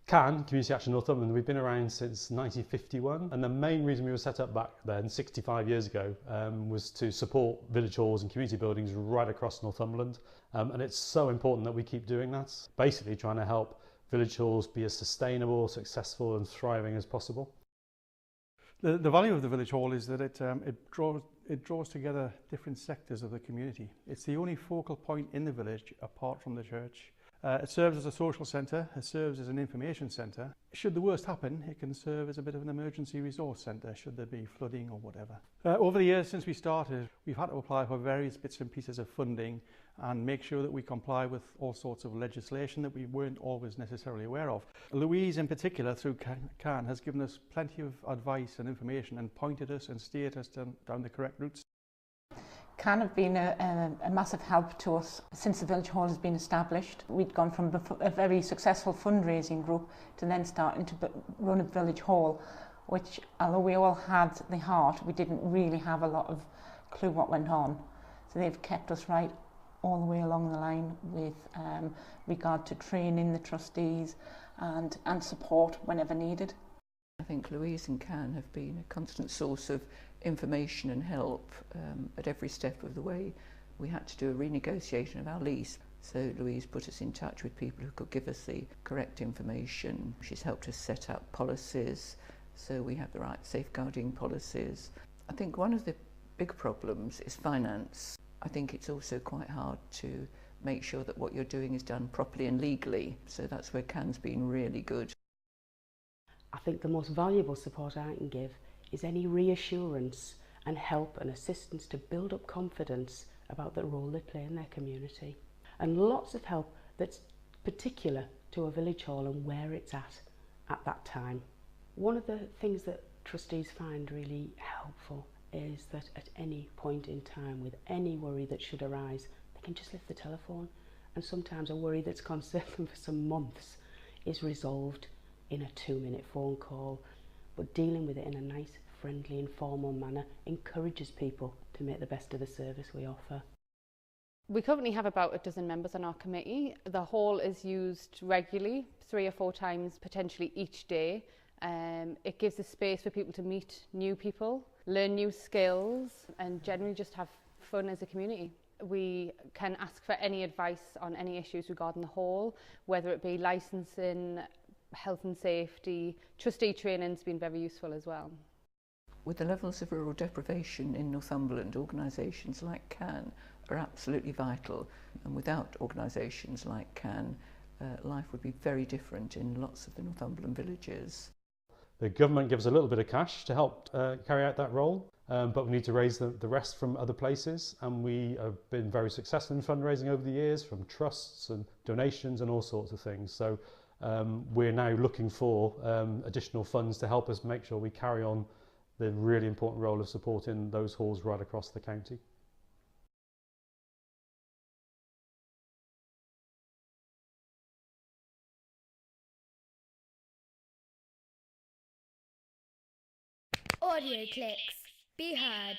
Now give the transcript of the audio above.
Community Action Northumberland, we've been around since 1951, and the main reason we were set up back then, 65 years ago, was to support village halls and community buildings right across Northumberland. And it's so important that we keep doing that, basically trying to help village halls be as sustainable, successful and thriving as possible. The value of the village hall is that it draws together different sectors of the community. It's the only focal point in the village apart from the church. It serves as a social centre, it serves as an information centre. Should the worst happen, it can serve as a bit of an emergency resource centre, should there be flooding or whatever. Over the years since we started, we've had to apply for various bits and pieces of funding and make sure that we comply with all sorts of legislation that we weren't always necessarily aware of. Louise in particular, through CAN, has given us plenty of advice and information and pointed us and steered us down the correct routes. CAN have been a massive help to us since the village hall has been established. We'd gone from a very successful fundraising group to then starting to run a village hall, which, although we all had the heart, we didn't really have a lot of clue what went on. So they've kept us right all the way along the line with regard to training the trustees and support whenever needed. I think Louise and CAN have been a constant source of information and help at every step of the way. We had to do a renegotiation of our lease, so Louise put us in touch with people who could give us the correct information. She's helped us set up policies, so we have the right safeguarding policies. I think one of the big problems is finance. I think it's also quite hard to make sure that what you're doing is done properly and legally, so that's where CAN's been really good. I think the most valuable support I can give is any reassurance and help and assistance to build up confidence about the role they play in their community. And lots of help that's particular to a village hall and where it's at that time. One of the things that trustees find really helpful is that at any point in time, with any worry that should arise, they can just lift the telephone, and sometimes a worry that's concerned them for some months is resolved in a 2-minute phone call. But dealing with it in a nice, friendly, informal manner encourages people to make the best of the service we offer. We currently have about a dozen members on our committee. The hall is used regularly, 3 or 4 times potentially each day. It gives a space for people to meet new people, learn new skills and generally just have fun as a community. We can ask for any advice on any issues regarding the hall, whether it be licensing, health and safety. Trustee training's been very useful as well. With the levels of rural deprivation in Northumberland, organisations like CAN are absolutely vital, and without organisations like CAN, life would be very different in lots of the Northumberland villages. The government gives a little bit of cash to help carry out that role, but we need to raise the rest from other places, and we have been very successful in fundraising over the years from trusts and donations and all sorts of things. So we're now looking for additional funds to help us make sure we carry on the really important role of supporting those halls right across the county. Audio clicks. Be heard.